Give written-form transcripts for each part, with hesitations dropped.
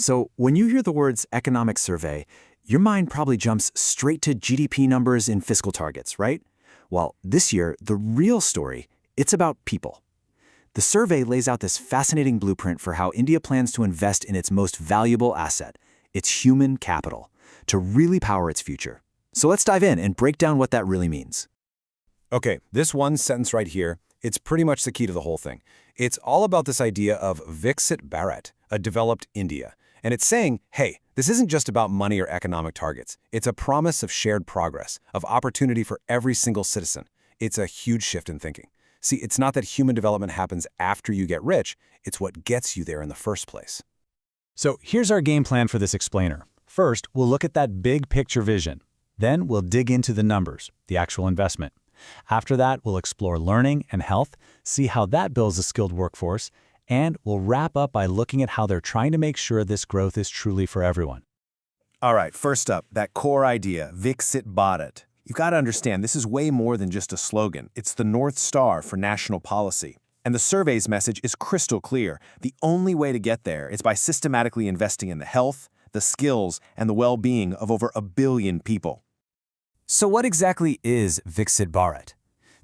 So, when you hear the words economic survey, your mind probably jumps straight to GDP numbers and fiscal targets, right? Well, this year, the real story, it's about people. The survey lays out this fascinating blueprint for how India plans to invest in its most valuable asset, its human capital, to really power its future. So let's dive in and break down what that really means. Okay, this one sentence right here, it's pretty much the key to the whole thing. It's all about this idea of Viksit Bharat, a developed India. And it's saying, hey, this isn't just about money or economic targets. It's a promise of shared progress, of opportunity for every single citizen. It's a huge shift in thinking. See, it's not that human development happens after you get rich, it's what gets you there in the first place. So here's our game plan for this explainer. First, we'll look at that big picture vision. Then we'll dig into the numbers, the actual investment. After that, we'll explore learning and health, see how that builds a skilled workforce, and we'll wrap up by looking at how they're trying to make sure this growth is truly for everyone. All right, first up, that core idea, Viksit Bharat. You've got to understand, this is way more than just a slogan. It's the North Star for national policy. And the survey's message is crystal clear. The only way to get there is by systematically investing in the health, the skills, and the well-being of over 1 billion people. So what exactly is Viksit Bharat?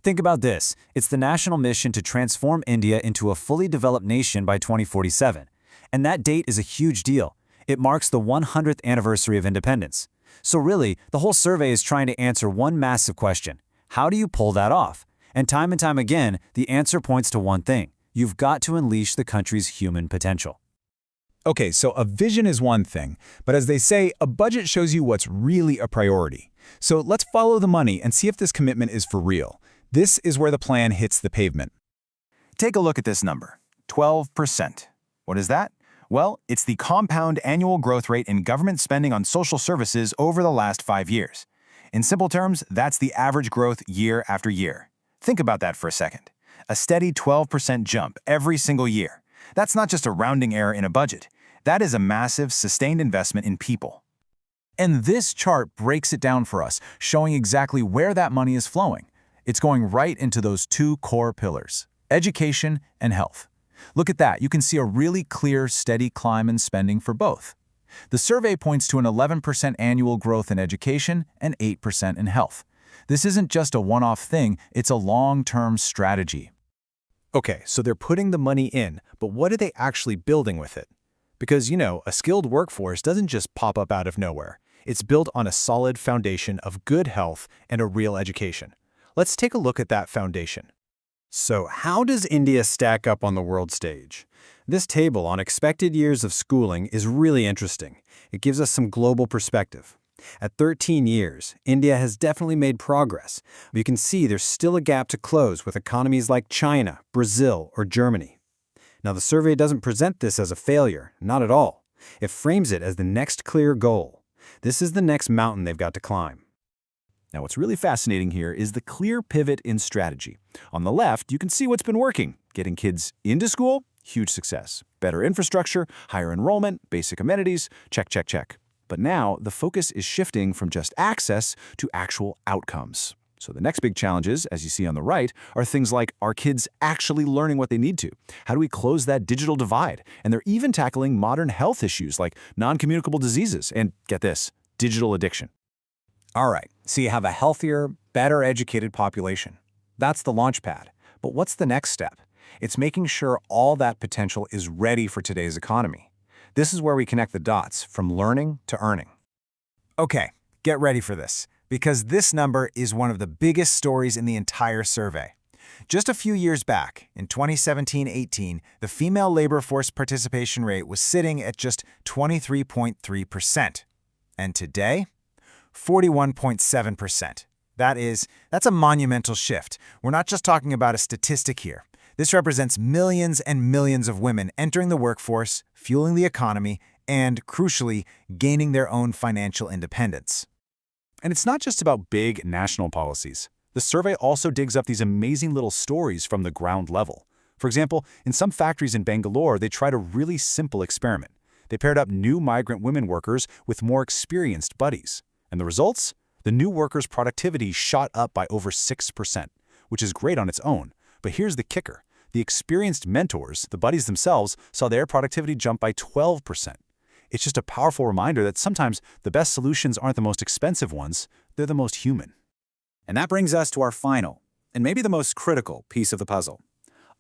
Think about this. It's the national mission to transform India into a fully developed nation by 2047. And that date is a huge deal. It marks the 100th anniversary of independence. So really, the whole survey is trying to answer one massive question. How do you pull that off? And time again, the answer points to one thing. You've got to unleash the country's human potential. Okay, so a vision is one thing, but as they say, a budget shows you what's really a priority. So let's follow the money and see if this commitment is for real. This is where the plan hits the pavement. Take a look at this number, 12%. What is that? Well, it's the compound annual growth rate in government spending on social services over the last 5 years. In simple terms, that's the average growth year after year. Think about that for a second. A steady 12% jump every single year. That's not just a rounding error in a budget. That is a massive, sustained investment in people. And this chart breaks it down for us, showing exactly where that money is flowing. It's going right into those two core pillars, education and health. Look at that. You can see a really clear, steady climb in spending for both. The survey points to an 11% annual growth in education and 8% in health. This isn't just a one-off thing, it's a long-term strategy. Okay, so they're putting the money in, but what are they actually building with it? Because, a skilled workforce doesn't just pop up out of nowhere. It's built on a solid foundation of good health and a real education. Let's take a look at that foundation. So how does India stack up on the world stage? This table on expected years of schooling is really interesting. It gives us some global perspective. At 13 years, India has definitely made progress, but you can see there's still a gap to close with economies like China, Brazil, or Germany. Now, the survey doesn't present this as a failure, not at all. It frames it as the next clear goal. This is the next mountain they've got to climb. Now, what's really fascinating here is the clear pivot in strategy. On the left, you can see what's been working. Getting kids into school, huge success. Better infrastructure, higher enrollment, basic amenities, check, check, check. But now, the focus is shifting from just access to actual outcomes. So the next big challenges, as you see on the right, are things like, are kids actually learning what they need to? How do we close that digital divide? And they're even tackling modern health issues like non-communicable diseases and, get this, digital addiction. All right, so you have a healthier, better educated population. That's the launch pad. But what's the next step? It's making sure all that potential is ready for today's economy. This is where we connect the dots from learning to earning. Okay, get ready for this, because this number is one of the biggest stories in the entire survey. Just a few years back, in 2017-18, the female labor force participation rate was sitting at just 23.3%. And today, 41.7%. That's a monumental shift. We're not just talking about a statistic here. This represents millions and millions of women entering the workforce, fueling the economy, and, crucially, gaining their own financial independence. And it's not just about big national policies. The survey also digs up these amazing little stories from the ground level. For example, in some factories in Bangalore, they tried a really simple experiment. They paired up new migrant women workers with more experienced buddies. And the results? The new workers' productivity shot up by over 6%, which is great on its own. But here's the kicker. The experienced mentors, the buddies themselves, saw their productivity jump by 12%. It's just a powerful reminder that sometimes the best solutions aren't the most expensive ones, they're the most human. And that brings us to our final, and maybe the most critical piece of the puzzle.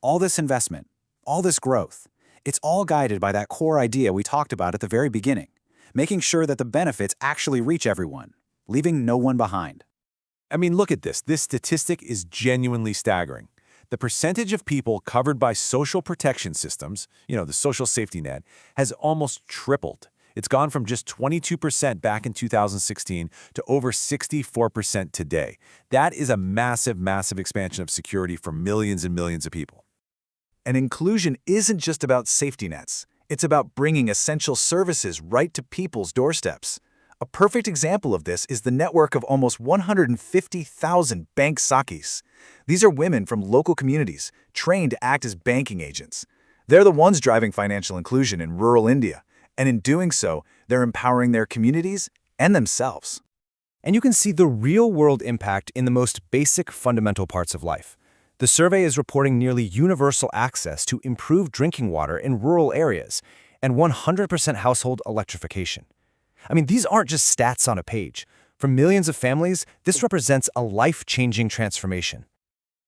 All this investment, all this growth, it's all guided by that core idea we talked about at the very beginning, making sure that the benefits actually reach everyone, leaving no one behind. I mean, look at this. This statistic is genuinely staggering. The percentage of people covered by social protection systems, the social safety net, has almost tripled. It's gone from just 22% back in 2016 to over 64% today. That is a massive, massive expansion of security for millions and millions of people. And inclusion isn't just about safety nets. It's about bringing essential services right to people's doorsteps. A perfect example of this is the network of almost 150,000 bank Sakis. These are women from local communities trained to act as banking agents. They're the ones driving financial inclusion in rural India, and in doing so, they're empowering their communities and themselves. And you can see the real-world impact in the most basic fundamental parts of life. The survey is reporting nearly universal access to improved drinking water in rural areas and 100% household electrification. I mean, these aren't just stats on a page. For millions of families, this represents a life-changing transformation.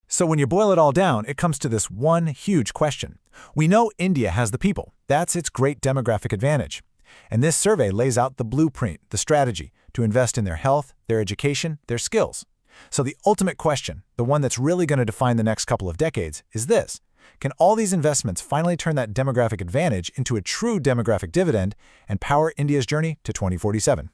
So when you boil it all down, it comes to this one huge question. We know India has the people. That's its great demographic advantage. And this survey lays out the blueprint, the strategy, to invest in their health, their education, their skills. So the ultimate question, the one that's really going to define the next couple of decades, is this. Can all these investments finally turn that demographic advantage into a true demographic dividend and power India's journey to 2047?